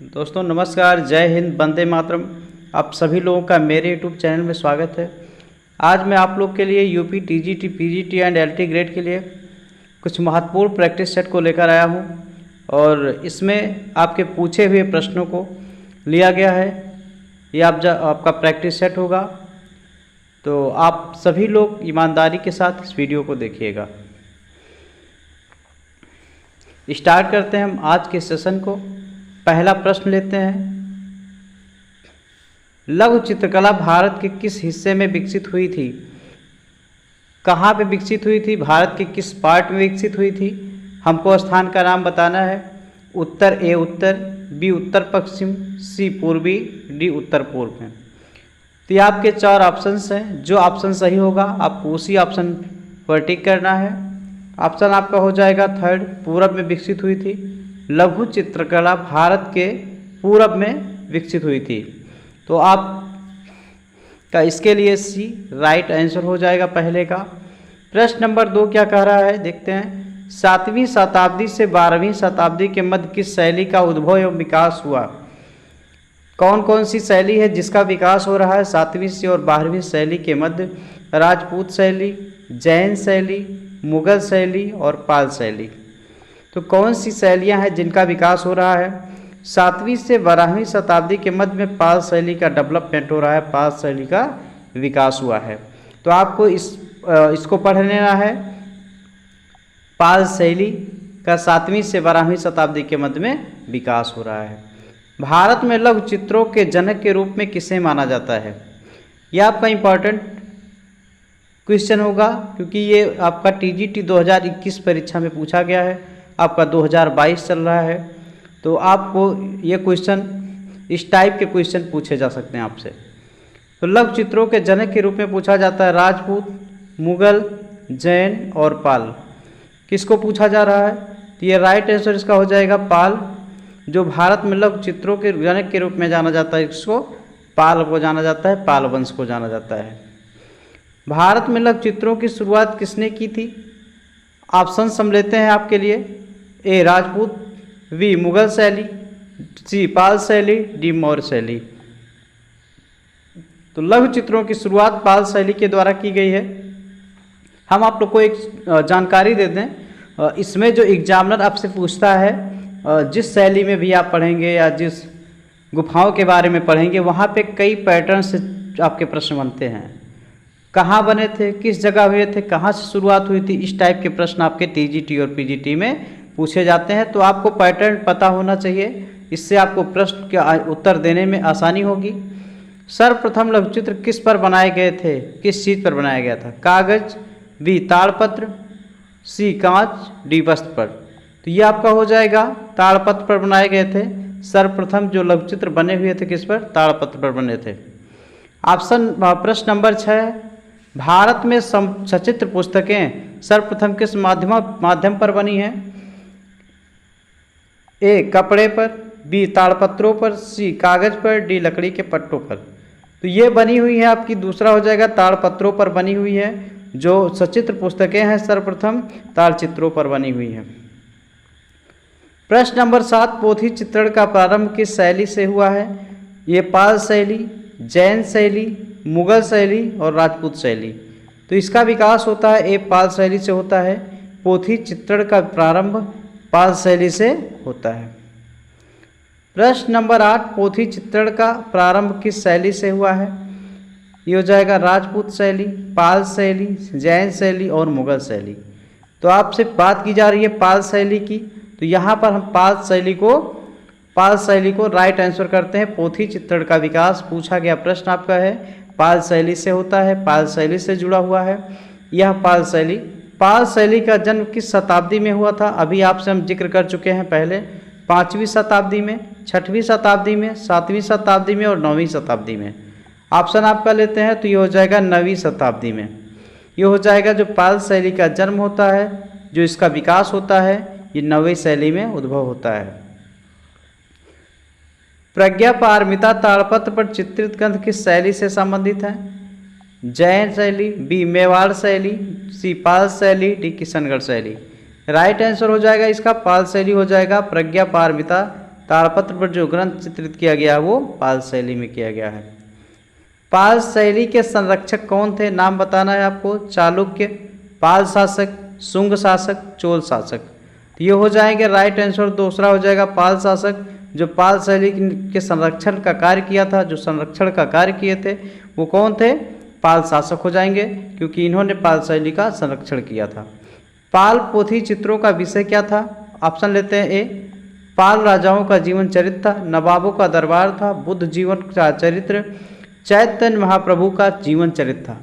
दोस्तों नमस्कार, जय हिंद, वंदे मातरम। आप सभी लोगों का मेरे यूट्यूब चैनल में स्वागत है। आज मैं आप लोग के लिए UP TGT PGT and LT grade के लिए कुछ महत्वपूर्ण प्रैक्टिस सेट को लेकर आया हूं और इसमें आपके पूछे हुए प्रश्नों को लिया गया है। ये आपका प्रैक्टिस सेट होगा, तो आप सभी लोग ईमानदारी के साथ इस वीडियो को देखिएगा। स्टार्ट करते हैं हम आज के सेशन को। पहला प्रश्न लेते हैं। लघु चित्रकला भारत के किस हिस्से में विकसित हुई थी? कहाँ पे विकसित हुई थी? भारत के किस पार्ट में विकसित हुई थी? हमको स्थान का नाम बताना है। उत्तर ए उत्तर, बी उत्तर पश्चिम, सी पूर्वी, डी उत्तर पूर्व में। तो ये आपके 4 ऑप्शंस हैं। जो ऑप्शन सही होगा आपको उसी ऑप्शन पर टिक करना है। ऑप्शन आपका हो जाएगा थर्ड, पूरब में विकसित हुई थी। लघु चित्रकला भारत के पूरब में विकसित हुई थी। तो आप का इसके लिए सी राइट आंसर हो जाएगा पहले का। प्रश्न नंबर 2 क्या कह रहा है, देखते हैं। 7वीं शताब्दी से 12वीं शताब्दी के मध्य किस शैली का उद्भव एवं विकास हुआ? कौन कौन सी शैली है जिसका विकास हो रहा है 7वीं से और 12वीं शैली के मध्य? राजपूत शैली, जैन शैली, मुगल शैली और पाल शैली। तो कौन सी शैलियां हैं जिनका विकास हो रहा है? 7वीं से 12वीं शताब्दी के मध्य में पाल शैली का डेवलपमेंट हो रहा है, पाल शैली का विकास हुआ है। तो आपको इसको पढ़ लेना है। पाल शैली का 7वीं से 12वीं शताब्दी के मध्य में विकास हो रहा है। भारत में लघु चित्रों के जनक के रूप में किसे माना जाता है? यह आपका इम्पॉर्टेंट क्वेश्चन होगा क्योंकि ये आपका टीजीटी 2021 परीक्षा में पूछा गया है। आपका 2022 चल रहा है, तो आपको ये क्वेश्चन, इस टाइप के क्वेश्चन पूछे जा सकते हैं आपसे। तो लघु चित्रों के जनक के रूप में पूछा जाता है राजपूत, मुगल, जैन और पाल। किसको पूछा जा रहा है? तो ये राइट आंसर इसका हो जाएगा पाल। जो भारत में लघु चित्रों के जनक के रूप में जाना जाता है, इसको पाल को जाना जाता है, पाल वंश को जाना जाता है। भारत में लघु चित्रों की शुरुआत किसने की थी? ऑप्शन हम लेते हैं आपके लिए। ए राजपूत, बी मुगल शैली, सी पाल शैली, डी मौर्य शैली। तो लघु चित्रों की शुरुआत पाल शैली के द्वारा की गई है। हम आप लोग को एक जानकारी दे दें, इसमें जो एग्जामिनर आपसे पूछता है, जिस शैली में भी आप पढ़ेंगे या जिस गुफाओं के बारे में पढ़ेंगे, वहाँ पे कई पैटर्न से आपके प्रश्न बनते हैं। कहाँ बने थे, किस जगह हुए थे, कहाँ से शुरुआत हुई थी, इस टाइप के प्रश्न आपके टीजीटी और पीजीटी में पूछे जाते हैं। तो आपको पैटर्न पता होना चाहिए, इससे आपको प्रश्न के उत्तर देने में आसानी होगी। सर्वप्रथम लघुचित्र किस पर बनाए गए थे? किस चीज़ पर बनाया गया था? कागज, बी ताड़पत्र, सी कांच, डी वस्त्र पर। तो ये आपका हो जाएगा ताड़पत्र पर बनाए गए थे। सर्वप्रथम जो लघुचित्र बने हुए थे किस पर? ताड़पत्र पर बने थे। प्रश्न नंबर 6, भारत में सचित्र पुस्तकें सर्वप्रथम किस माध्यम पर बनी हैं? ए कपड़े पर, बी ताड़पत्रों पर, सी कागज पर, डी लकड़ी के पट्टों पर। तो ये बनी हुई है आपकी, दूसरा हो जाएगा ताड़पत्रों पर बनी हुई है। जो सचित्र पुस्तकें हैं सर्वप्रथम ताड़चित्रों पर बनी हुई हैं। प्रश्न नंबर 7, पोथी चित्रण का प्रारंभ किस शैली से हुआ है? ये पाल शैली, जैन शैली, मुगल शैली और राजपूत शैली। तो इसका विकास होता है ए पाल शैली से होता है। पोथी चित्रण का प्रारंभ पाल शैली से होता है। प्रश्न नंबर 8, पोथी चित्रण का प्रारंभ किस शैली से हुआ है? ये हो जाएगा राजपूत शैली, पाल शैली, जैन शैली और मुगल शैली। तो आपसे बात की जा रही है पाल शैली की, तो यहाँ पर हम पाल शैली को राइट आंसर करते हैं। पोथी चित्रण का विकास पूछा गया प्रश्न आपका है, पाल शैली से होता है, पाल शैली से जुड़ा हुआ है यह पाल शैली का जन्म किस शताब्दी में हुआ था? अभी आपसे हम जिक्र कर चुके हैं पहले। 5वीं शताब्दी में, 6वीं शताब्दी में, 7वीं शताब्दी में और 9वीं शताब्दी में। ऑप्शन आपका लेते हैं तो ये हो जाएगा 9वीं शताब्दी में। ये हो जाएगा जो पाल शैली का जन्म होता है, जो इसका विकास होता है, ये 9वीं शैली में उद्भव होता है। प्रज्ञा पारमिता ताड़पत्र पर चित्रित ग्रंथ किस शैली से संबंधित है? जैन शैली, बी मेवाड़ शैली, सी पाल शैली, डी किशनगढ़ शैली। राइट आंसर हो जाएगा इसका पाल शैली हो जाएगा। प्रज्ञा पारमिता ताड़पत्र पर जो ग्रंथ चित्रित किया गया है वो पाल शैली में किया गया है। पाल शैली के संरक्षक कौन थे, नाम बताना है आपको। चालुक्य, पाल शासक, शुंग शासक, चोल शासक। तो ये हो जाएंगे राइट आंसर। दूसरा हो जाएगा पाल शासक, जो पाल शैली के संरक्षण का कार्य किया था, जो संरक्षण का कार्य किए थे वो कौन थे, पाल शासक हो जाएंगे, क्योंकि इन्होंने पाल शैली का संरक्षण किया था। पाल पोथी चित्रों का विषय क्या था, ऑप्शन लेते हैं। ए, पाल राजाओं का जीवन चरित्र था, नवाबों का दरबार था, बुद्ध जीवन का चरित्र, चैतन्य महाप्रभु का जीवन चरित्र था।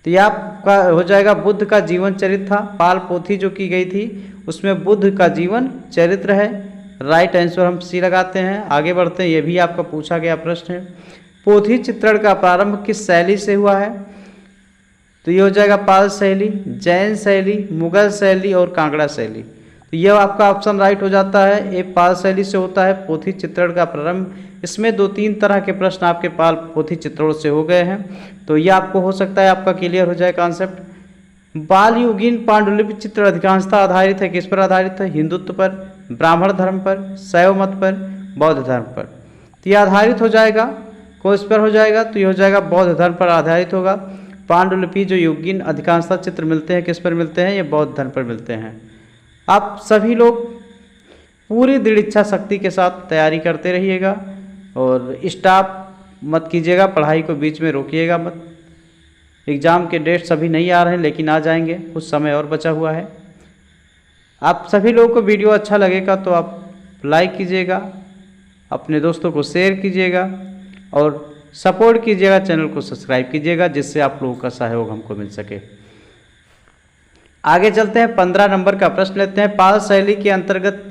तो यह आपका हो जाएगा बुद्ध का जीवन चरित्र था। पाल पोथी जो की गई थी उसमें बुद्ध का जीवन चरित्र है। राइट आंसर हम सी लगाते हैं। आगे बढ़ते हैं, ये भी आपका पूछा गया प्रश्न है। पोथी चित्रण का प्रारंभ किस शैली से हुआ है, तो ये हो जाएगा पाल शैली, जैन शैली, मुगल शैली और कांगड़ा शैली। तो यह आपका ऑप्शन राइट हो जाता है। ये पाल शैली से होता है पोथी चित्रण का प्रारंभ। इसमें 2-3 तरह के प्रश्न आपके पाल पोथी चित्रण से हो गए हैं, तो यह आपको हो सकता है आपका क्लियर हो जाए कॉन्सेप्ट। बाल युगीन पांडुलिपि चित्र अधिकांशतः आधारित है, किस पर आधारित है, हिंदुत्व पर, ब्राह्मण धर्म पर, शैव मत पर, बौद्ध धर्म पर। तो यह आधारित हो जाएगा, किस पर हो जाएगा, तो ये हो जाएगा बौद्ध धर्म पर आधारित होगा। पांडुलिपि जो युगीन अधिकांशतः चित्र मिलते हैं किस पर मिलते हैं, ये बौद्ध धर्म पर मिलते हैं। आप सभी लोग पूरी दृढ़ इच्छा शक्ति के साथ तैयारी करते रहिएगा और स्टॉप मत कीजिएगा, पढ़ाई को बीच में रोकिएगा मत। एग्ज़ाम के डेट्स अभी नहीं आ रहे हैं लेकिन आ जाएंगे, कुछ समय और बचा हुआ है। आप सभी लोगों को वीडियो अच्छा लगेगा तो आप लाइक कीजिएगा, अपने दोस्तों को शेयर कीजिएगा और सपोर्ट कीजिएगा, चैनल को सब्सक्राइब कीजिएगा, जिससे आप लोगों का सहयोग हमको मिल सके। आगे चलते हैं, 15 नंबर का प्रश्न लेते हैं। पाल शैली के अंतर्गत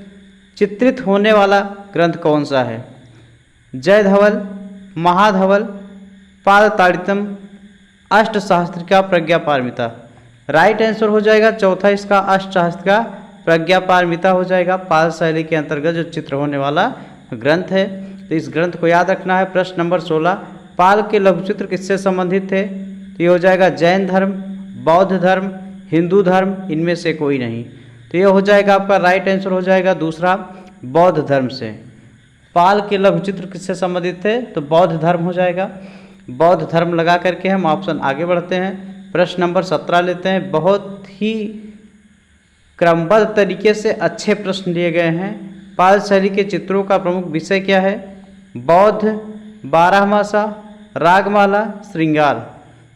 चित्रित होने वाला ग्रंथ कौन सा है, जयधवल, महाधवल, पाल ताड़ितम, अष्टशास्त्रिका, प्रज्ञापारमिता। राइट आंसर हो जाएगा चौथा इसका, अष्टशास्त्रिका प्रज्ञापारमिता हो जाएगा। पाल शैली के अंतर्गत जो चित्र होने वाला ग्रंथ है, तो इस ग्रंथ को याद रखना है। प्रश्न नंबर 16, पाल के लघुचित्र किससे संबंधित थे, तो ये हो जाएगा जैन धर्म, बौद्ध धर्म, हिंदू धर्म, इनमें से कोई नहीं। तो ये हो जाएगा आपका राइट आंसर हो जाएगा दूसरा, बौद्ध धर्म से। पाल के लघुचित्र किससे संबंधित थे, तो बौद्ध धर्म हो जाएगा। बौद्ध धर्म लगा करके हम ऑप्शन आगे बढ़ते हैं। प्रश्न नंबर 17 लेते हैं। बहुत ही क्रमबद्ध तरीके से अच्छे प्रश्न लिए गए हैं। पाल शैली के चित्रों का प्रमुख विषय क्या है, बौद्ध, बारहमासा, रागमाला, श्रृंगार।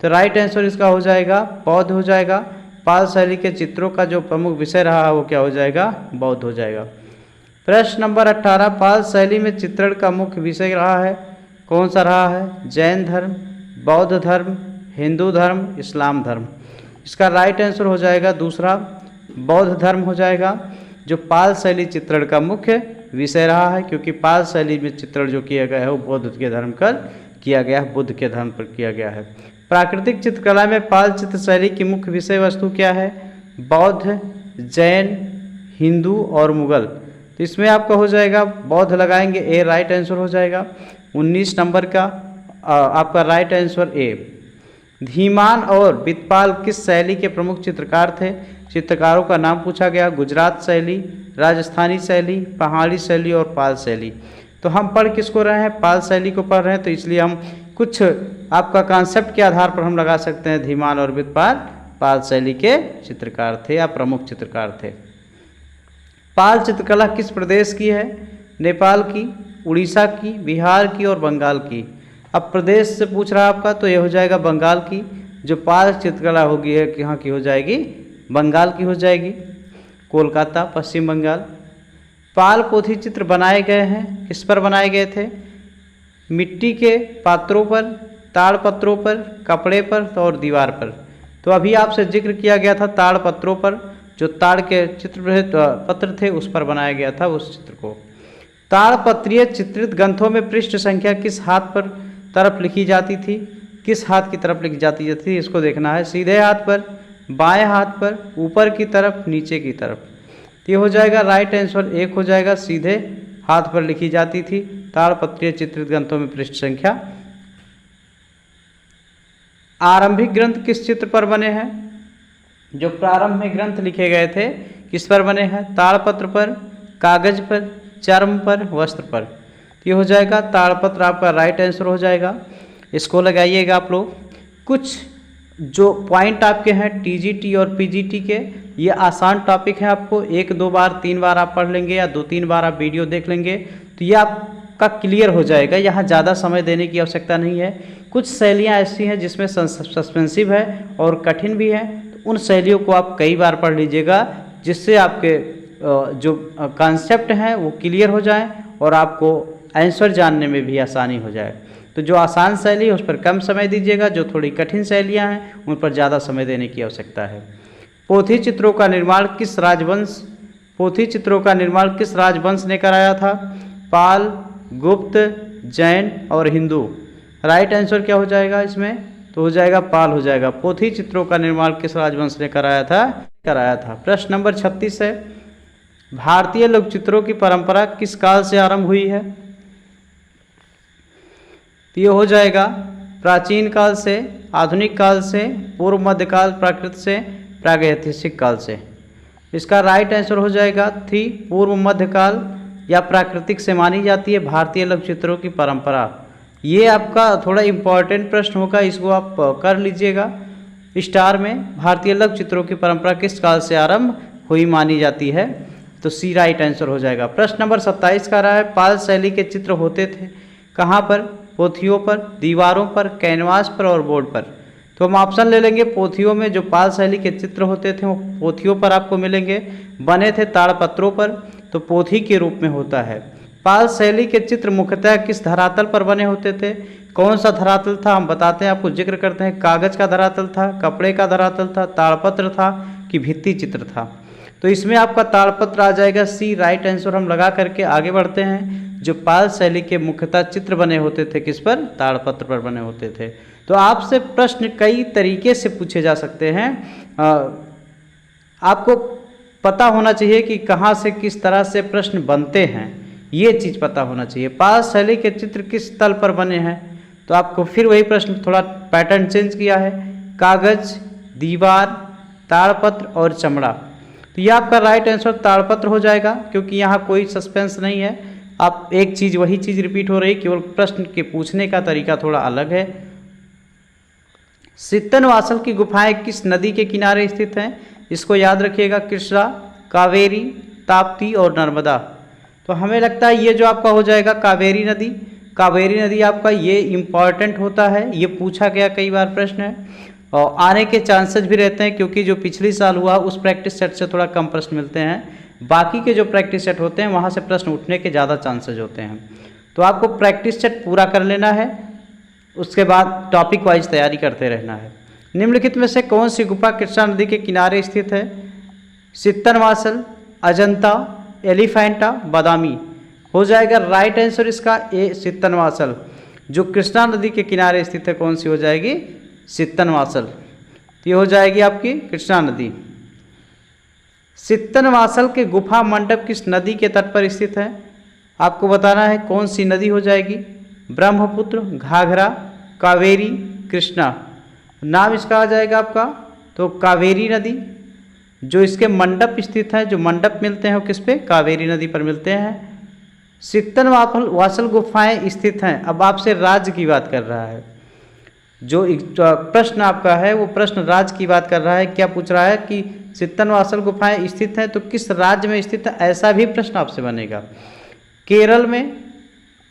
तो राइट आंसर इसका हो जाएगा बौद्ध हो जाएगा। पाल शैली के चित्रों का जो प्रमुख विषय रहा है वो क्या हो जाएगा, बौद्ध हो जाएगा। प्रश्न नंबर 18, पाल शैली में चित्रण का मुख्य विषय रहा है, कौन सा रहा है, जैन धर्म, बौद्ध धर्म, हिंदू धर्म, इस्लाम धर्म। इसका राइट आंसर हो जाएगा दूसरा, बौद्ध धर्म हो जाएगा, जो पाल शैली चित्रण का मुख्य विषय रहा है, क्योंकि पाल शैली में चित्रण जो किया गया है वो बौद्ध के धर्म पर किया गया है, बुद्ध के धर्म पर किया गया है। प्राकृतिक चित्रकला में पाल चित्र शैली की मुख्य विषय वस्तु क्या है, बौद्ध, जैन, हिंदू और मुगल। तो इसमें आपका हो जाएगा बौद्ध लगाएंगे, ए राइट आंसर हो जाएगा। 19 नंबर का आपका राइट आंसर ए। धीमान और बितपाल किस शैली के प्रमुख चित्रकार थे, चित्रकारों का नाम पूछा गया, गुजरात शैली, राजस्थानी शैली, पहाड़ी शैली और पाल शैली। तो हम पढ़ किसको रहे हैं, पाल शैली को पढ़ रहे हैं, तो इसलिए हम कुछ आपका कॉन्सेप्ट के आधार पर हम लगा सकते हैं धीमान और बितपाल पाल शैली के चित्रकार थे या प्रमुख चित्रकार थे। पाल चित्रकला किस प्रदेश की है, नेपाल की, उड़ीसा की, बिहार की और बंगाल की। अब प्रदेश से पूछ रहा है आपका, तो ये हो जाएगा बंगाल की। जो पाल चित्रकला होगी है यहाँ की हो जाएगी, बंगाल की हो जाएगी, कोलकाता, पश्चिम बंगाल। पाल पोथी चित्र बनाए गए हैं, किस पर बनाए गए थे, मिट्टी के पात्रों पर, ताड़पत्रों पर, कपड़े पर और दीवार पर। तो अभी आपसे जिक्र किया गया था ताड़पत्रों पर, जो ताड़ के चित्र पत्र थे उस पर बनाया गया था उस चित्र को। ताड़पत्रीय चित्रित ग्रंथों में पृष्ठ संख्या किस हाथ पर तरफ लिखी जाती थी, किस हाथ की तरफ लिखी जाती थी, इसको देखना है। सीधे हाथ पर, बाएं हाथ पर, ऊपर की तरफ, नीचे की तरफ। ये हो जाएगा राइट आंसर एक हो जाएगा, सीधे हाथ पर लिखी जाती थी ताड़पत्रीय चित्रित ग्रंथों में पृष्ठ संख्या। आरंभिक ग्रंथ किस चित्र पर बने हैं, जो प्रारंभ में ग्रंथ लिखे गए थे किस पर बने हैं, ताड़पत्र पर, कागज पर, चर्म पर, वस्त्र पर। तो ये हो जाएगा ताड़पत्र आपका राइट आंसर हो जाएगा। इसको लगाइएगा आप लोग। कुछ जो पॉइंट आपके हैं टीजीटी और पीजीटी के, ये आसान टॉपिक है, आपको 1-2 बार 3 बार आप पढ़ लेंगे या 2-3 बार आप वीडियो देख लेंगे तो ये आपका क्लियर हो जाएगा। यहाँ ज़्यादा समय देने की आवश्यकता नहीं है। कुछ शैलियाँ ऐसी हैं जिसमें सस्पेंसिव है और कठिन भी है, तो उन शैलियों को आप कई बार पढ़ लीजिएगा, जिससे आपके जो कॉन्सेप्ट हैं वो क्लियर हो जाए और आपको आंसर जानने में भी आसानी हो जाए। तो जो आसान शैली है उस पर कम समय दीजिएगा, जो थोड़ी कठिन शैलियाँ हैं उन पर ज़्यादा समय देने की आवश्यकता है। पोथी चित्रों का निर्माण किस राजवंश ने कराया था? पाल, गुप्त, जैन और हिंदू। राइट आंसर क्या हो जाएगा इसमें? तो हो जाएगा पाल हो जाएगा। पोथी चित्रों का निर्माण किस राजवंश ने कराया था। प्रश्न नंबर 36 है, भारतीय लोक चित्रों की परंपरा किस काल से आरंभ हुई है? तो ये हो जाएगा प्राचीन काल से, आधुनिक काल से, पूर्व मध्यकाल, प्राकृत से, प्रागैतिहासिक काल से। इसका राइट आंसर हो जाएगा 3, पूर्व मध्यकाल या प्राकृतिक से मानी जाती है भारतीय लोक चित्रों की परंपरा। ये आपका थोड़ा इम्पॉर्टेंट प्रश्न होगा, इसको आप कर लीजिएगा स्टार में। भारतीय लोक चित्रों की परंपरा किस काल से आरंभ हुई मानी जाती है? तो सी राइट आंसर हो जाएगा। प्रश्न नंबर 27 का रहा है, पाल शैली के चित्र होते थे कहाँ पर? पोथियों पर, दीवारों पर, कैनवास पर और बोर्ड पर। तो हम ऑप्शन ले लेंगे। पोथियों में जो पाल शैली के चित्र होते थे वो पोथियों पर आपको मिलेंगे। बने थे ताड़पत्रों पर, तो पोथी के रूप में होता है। पाल शैली के चित्र मुख्यतः किस धरातल पर बने होते थे? कौन सा धरातल था हम बताते हैं, आपको जिक्र करते हैं। कागज का धरातल था, कपड़े का धरातल था, ताड़पत्र था कि भित्ति चित्र था? तो इसमें आपका ताड़पत्र आ जाएगा, सी राइट आंसर। हम लगा करके आगे बढ़ते हैं। जो पाल शैली के मुख्यतः चित्र बने होते थे किस पर? ताड़पत्र पर बने होते थे। तो आपसे प्रश्न कई तरीके से पूछे जा सकते हैं। आपको पता होना चाहिए कि कहाँ से किस तरह से प्रश्न बनते हैं, ये चीज़ पता होना चाहिए। पाल शैली के चित्र किस तल पर बने हैं? तो आपको फिर वही प्रश्न, थोड़ा पैटर्न चेंज किया है। कागज, दीवार, ताड़पत्र और चमड़ा। तो ये आपका राइट आंसर ताड़पत्र हो जाएगा, क्योंकि यहाँ कोई सस्पेंस नहीं है। आप एक चीज़ वही चीज़ रिपीट हो रही, केवल प्रश्न के पूछने का तरीका थोड़ा अलग है। सित्तनवासल की गुफाएं किस नदी के किनारे स्थित हैं? इसको याद रखिएगा, कृष्णा, कावेरी, ताप्ती और नर्मदा। तो हमें लगता है ये जो आपका हो जाएगा कावेरी नदी। कावेरी नदी आपका ये इम्पॉर्टेंट होता है, ये पूछा गया कई बार प्रश्न है और आने के चांसेस भी रहते हैं, क्योंकि जो पिछली साल हुआ उस प्रैक्टिस सेट से थोड़ा कम प्रश्न मिलते हैं। बाकी के जो प्रैक्टिस सेट होते हैं वहाँ से प्रश्न उठने के ज़्यादा चांसेस होते हैं। तो आपको प्रैक्टिस सेट पूरा कर लेना है, उसके बाद टॉपिक वाइज तैयारी करते रहना है। निम्नलिखित में से कौन सी गुफा कृष्णा नदी के किनारे स्थित है? सित्तनवासल, अजंता, एलिफेंटा, बादामी। हो जाएगा राइट आंसर इसका ए, सित्तनवासल। जो कृष्णा नदी के किनारे स्थित है कौन सी हो जाएगी? सित्तनवासल। तो ये हो जाएगी आपकी कृष्णा नदी। सित्तनवासल के गुफा मंडप किस नदी के तट पर स्थित है? आपको बताना है कौन सी नदी हो जाएगी। ब्रह्मपुत्र, घाघरा, कावेरी, कृष्णा। नाम इसका आ जाएगा आपका तो कावेरी नदी। जो इसके मंडप स्थित हैं, जो मंडप मिलते हैं वो किस पे? कावेरी नदी पर मिलते हैं। सित्तनवासल गुफाएं स्थित हैं। अब आपसे राज्य की बात कर रहा है, जो प्रश्न आपका है वो प्रश्न राज्य की बात कर रहा है। क्या पूछ रहा है कि सित्तनवासल गुफाएं स्थित हैं तो किस राज्य में स्थित है, ऐसा भी प्रश्न आपसे बनेगा। केरल में,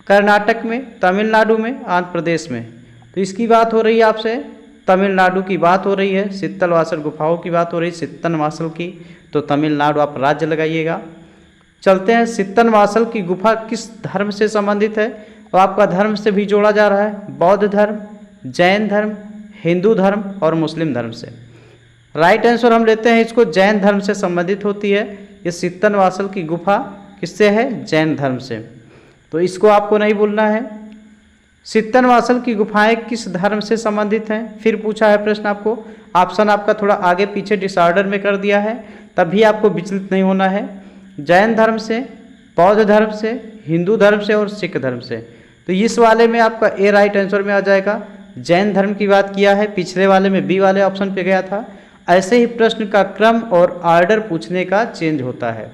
कर्नाटक में, तमिलनाडु में, आंध्र प्रदेश में। तो इसकी बात हो रही है आपसे, तमिलनाडु की बात हो रही है। सित्तनवासल गुफाओं की बात हो रही है सित्तनवासल की, तो तमिलनाडु आप राज्य लगाइएगा। चलते हैं, सित्तनवासल की गुफा किस धर्म से संबंधित है? तो आपका धर्म से भी जोड़ा जा रहा है। बौद्ध धर्म, जैन धर्म, हिंदू धर्म और मुस्लिम धर्म से। राइट आंसर हम लेते हैं इसको, जैन धर्म से संबंधित होती है। ये सित्तनवासल की गुफा किससे है? जैन धर्म से। तो इसको आपको नहीं भूलना है। सित्तनवासल की गुफाएं किस धर्म से संबंधित हैं? फिर पूछा है प्रश्न आपको। ऑप्शन आपका थोड़ा आगे पीछे डिसऑर्डर में कर दिया है, तभी आपको विचलित नहीं होना है। जैन धर्म से, बौद्ध धर्म से, हिंदू धर्म से और सिख धर्म से। तो इस वाले में आपका ए राइट आंसर में आ जाएगा। जैन धर्म की बात किया है, पिछले वाले में बी वाले ऑप्शन पे गया था। ऐसे ही प्रश्न का क्रम और ऑर्डर पूछने का चेंज होता है।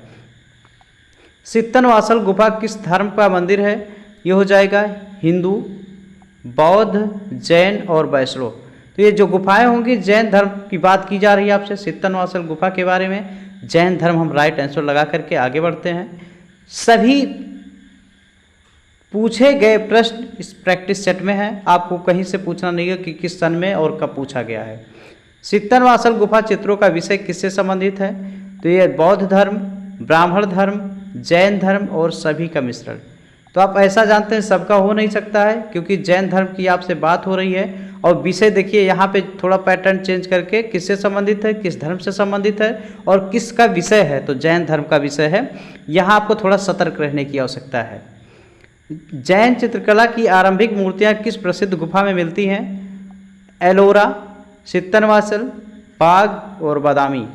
सित्तनवासल गुफा किस धर्म का मंदिर है? ये हो जाएगा हिंदू, बौद्ध, जैन और वैष्णव। तो ये जो गुफाएं होंगी जैन धर्म की बात की जा रही है आपसे सित्तनवासल गुफा के बारे में। जैन धर्म हम राइट आंसर लगा करके आगे बढ़ते हैं। सभी पूछे गए प्रश्न इस प्रैक्टिस सेट में है, आपको कहीं से पूछना नहीं है कि किस सन में और कब पूछा गया है। सित्तनवासल गुफा चित्रों का विषय किससे संबंधित है? तो ये बौद्ध धर्म, ब्राह्मण धर्म, जैन धर्म और सभी का मिश्रण। तो आप ऐसा जानते हैं सबका हो नहीं सकता है, क्योंकि जैन धर्म की आपसे बात हो रही है। और विषय देखिए यहाँ पे थोड़ा पैटर्न चेंज करके किससे संबंधित है, किस धर्म से संबंधित है और किसका विषय है, तो जैन धर्म का विषय है। यहाँ आपको थोड़ा सतर्क रहने की आवश्यकता है। जैन चित्रकला की आरंभिक मूर्तियाँ किस प्रसिद्ध गुफा में मिलती हैं? एलोरा, सित्तनवासल, बाग और बादामी।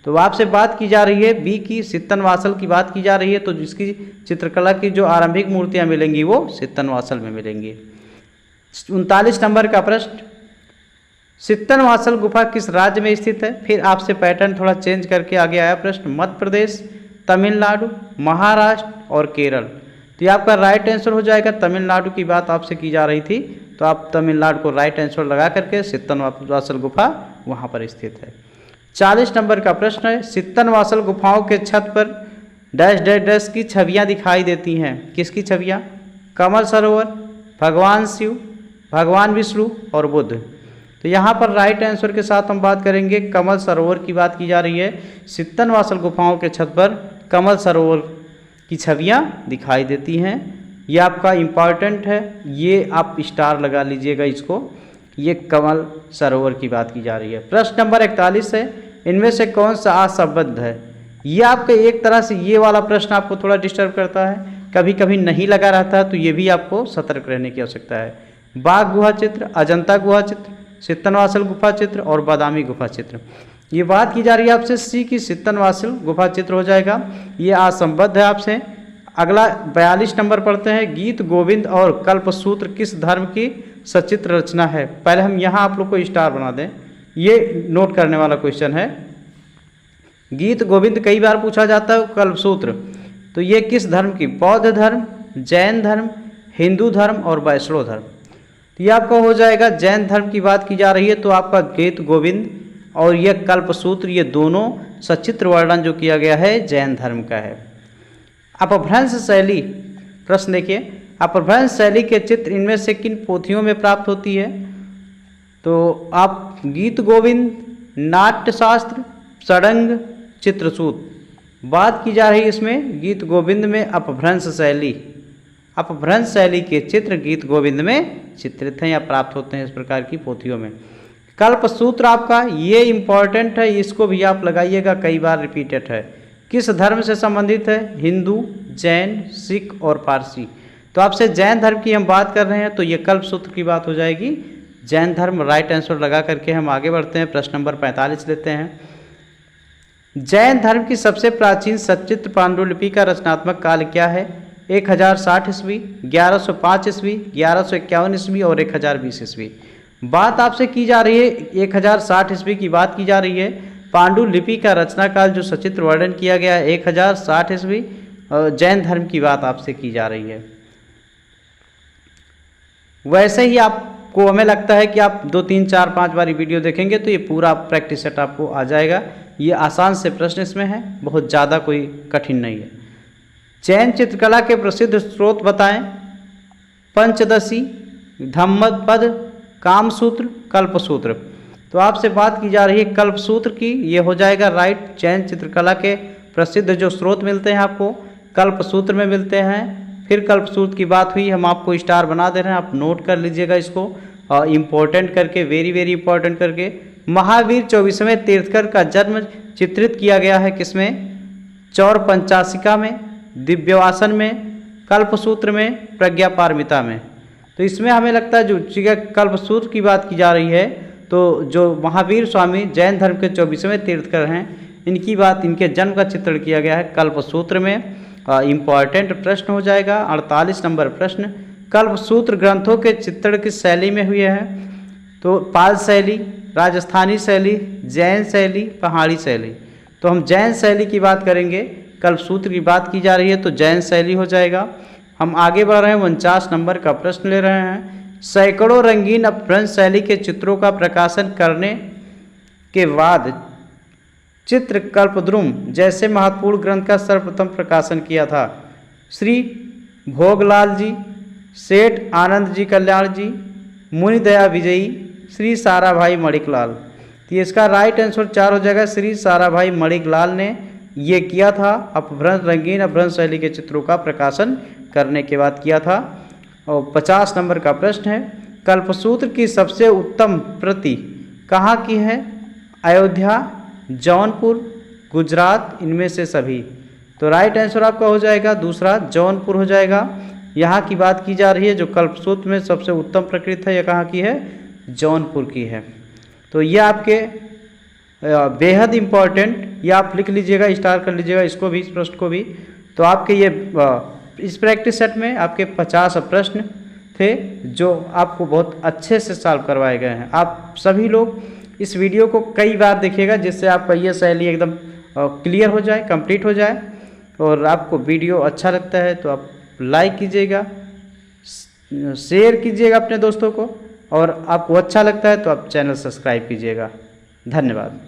तो आपसे बात की जा रही है बी की, सित्तनवासल की बात की जा रही है। तो जिसकी चित्रकला की जो आरंभिक मूर्तियां मिलेंगी वो सित्तनवासल में मिलेंगी। 39 नंबर का प्रश्न, सित्तनवासल गुफा किस राज्य में स्थित है? फिर आपसे पैटर्न थोड़ा चेंज करके आगे आया प्रश्न। मध्य प्रदेश, तमिलनाडु, महाराष्ट्र और केरल। तो ये आपका राइट आंसर हो जाएगा। तमिलनाडु की बात आपसे की जा रही थी, तो आप तमिलनाडु को राइट आंसर लगा करके सित्तनवासल गुफा वहाँ पर स्थित है। 40 नंबर का प्रश्न है, सित्तनवासल गुफाओं के छत पर डैश डैश डैश की छवियां दिखाई देती हैं। किसकी छवियां? कमल सरोवर, भगवान शिव, भगवान विष्णु और बुद्ध। तो यहाँ पर राइट आंसर के साथ हम बात करेंगे, कमल सरोवर की बात की जा रही है। सित्तनवासल गुफाओं के छत पर कमल सरोवर की छवियां दिखाई देती हैं। ये आपका इम्पॉर्टेंट है, ये आप स्टार लगा लीजिएगा इसको। ये कमल सरोवर की बात की जा रही है। प्रश्न नंबर 41 है, इनमें से कौन सा असंबद्ध है? ये आपके एक तरह से ये वाला प्रश्न आपको थोड़ा डिस्टर्ब करता है, कभी कभी नहीं लगा रहता है, तो ये भी आपको सतर्क रहने की आवश्यकता है। बाघ गुहा चित्र, अजंता गुहा चित्र, सित्तनवासल गुफा चित्र और बादामी गुफा चित्र। ये बात की जा रही है आपसे सी की, सित्तनवासल गुफा चित्र हो जाएगा, ये असंबद्ध है आपसे। अगला 42 नंबर पढ़ते हैं, गीत गोविंद और कल्पसूत्र किस धर्म की सचित्र रचना है? पहले हम यहाँ आप लोग को स्टार बना दें, ये नोट करने वाला क्वेश्चन है। गीत गोविंद कई बार पूछा जाता है, कल्पसूत्र तो ये किस धर्म की? बौद्ध धर्म, जैन धर्म, हिंदू धर्म और वैष्णव धर्म। तो ये आपका हो जाएगा जैन धर्म की बात की जा रही है, तो आपका गीत गोविंद और ये कल्पसूत्र ये दोनों सचित्र वर्णन जो किया गया है जैन धर्म का है। अपभ्रंश शैली, प्रश्न देखिए, अपभ्रंश शैली के चित्र इनमें से किन पोथियों में प्राप्त होती है? तो आप गीत गोविंद, नाट्यशास्त्र, षडंग, चित्रसूत बात की जा रही है इसमें। गीत गोविंद में अपभ्रंश शैली, अपभ्रंश शैली के चित्र गीत गोविंद में चित्रित हैं या प्राप्त होते हैं इस प्रकार की पोथियों में। कल्पसूत्र आपका ये इम्पॉर्टेंट है, इसको भी आप लगाइएगा, कई बार रिपीटेड है। किस धर्म से संबंधित है? हिंदू, जैन, सिख और पारसी। तो आपसे जैन धर्म की हम बात कर रहे हैं, तो ये कल्पसूत्र की बात हो जाएगी। जैन धर्म राइट आंसर लगा करके हम आगे बढ़ते हैं। प्रश्न नंबर 45 लेते हैं, जैन धर्म की सबसे प्राचीन सचित्र पांडुलिपि का रचनात्मक काल क्या है? 1060 ईस्वी, 1105 ईस्वी, 1151 ईस्वी और 1020 ईस्वी। बात आपसे की जा रही है 1060 ईस्वी की बात की जा रही है। पांडुलिपि का रचना काल जो सचित्र वर्णन किया गया है 1060 ईस्वी। जैन धर्म की बात आपसे की जा रही है। वैसे ही आपको हमें लगता है कि आप 2, 3, 4, 5 बारी वीडियो देखेंगे तो ये पूरा प्रैक्टिस सेट आपको आ जाएगा। ये आसान से प्रश्न इसमें है, बहुत ज़्यादा कोई कठिन नहीं है। जैन चित्रकला के प्रसिद्ध स्रोत बताएं। पंचदशी, धम्मपद, कामसूत्र, कल्पसूत्र। तो आपसे बात की जा रही है कल्पसूत्र की, ये हो जाएगा राइट। जैन चित्रकला के प्रसिद्ध जो स्रोत मिलते हैं आपको कल्पसूत्र में मिलते हैं। फिर कल्पसूत्र की बात हुई, हम आपको स्टार बना दे रहे हैं, आप नोट कर लीजिएगा इसको इम्पोर्टेंट करके, वेरी वेरी इंपॉर्टेंट करके। महावीर 24वें तीर्थकर का जन्म चित्रित किया गया है किसमें? चौर पंचाशिका में, दिव्यवासन में, कल्पसूत्र में, प्रज्ञापारमिता में। तो इसमें हमें लगता है जो कल्पसूत्र की बात की जा रही है, तो जो महावीर स्वामी जैन धर्म के 24वें तीर्थकर हैं, इनकी बात, इनके जन्म का चित्रण किया गया है कल्पसूत्र में। इम्पॉर्टेंट प्रश्न हो जाएगा 48 नंबर प्रश्न, कल्पसूत्र ग्रंथों के चित्रण किस शैली में हुए हैं? तो पाल शैली, राजस्थानी शैली, जैन शैली, पहाड़ी शैली। तो हम जैन शैली की बात करेंगे। कल्पसूत्र की बात की जा रही है तो जैन शैली हो जाएगा। हम आगे बढ़ रहे हैं, 49 नंबर का प्रश्न ले रहे हैं। सैकड़ों रंगीन अपभ्रंश शैली के चित्रों का प्रकाशन करने के बाद चित्रकल्पद्रुम जैसे महत्वपूर्ण ग्रंथ का सर्वप्रथम प्रकाशन किया था? श्री भोगलाल जी, सेठ आनंद जी कल्याण जी, मुनिदया विजयी, श्री साराभाई मणिकलाल। तो इसका राइट आंसर 4 हो जाएगा, श्री साराभाई मणिकलाल ने ये किया था। अपभ्रंश रंगीन अपभ्रंश शैली के चित्रों का प्रकाशन करने के बाद किया था। और 50 नंबर का प्रश्न है, कल्पसूत्र की सबसे उत्तम प्रति कहाँ की है? अयोध्या, जौनपुर, गुजरात, इनमें से सभी। तो राइट आंसर आपका हो जाएगा दूसरा, जौनपुर हो जाएगा। यहाँ की बात की जा रही है, जो कल्पसूत्र में सबसे उत्तम प्रकृति है, यह कहाँ की है? जौनपुर की है। तो ये आपके बेहद इम्पॉर्टेंट, ये आप लिख लीजिएगा, स्टार कर लीजिएगा इसको भी, इस प्रश्न को भी। तो आपके ये इस प्रैक्टिस सेट में आपके 50 प्रश्न थे जो आपको बहुत अच्छे से सॉल्व करवाए गए हैं। आप सभी लोग इस वीडियो को कई बार देखिएगा, जिससे आपका ये शैली एकदम क्लियर हो जाए, कंप्लीट हो जाए। और आपको वीडियो अच्छा लगता है तो आप लाइक कीजिएगा, शेयर कीजिएगा अपने दोस्तों को, और आपको अच्छा लगता है तो आप चैनल सब्सक्राइब कीजिएगा। धन्यवाद।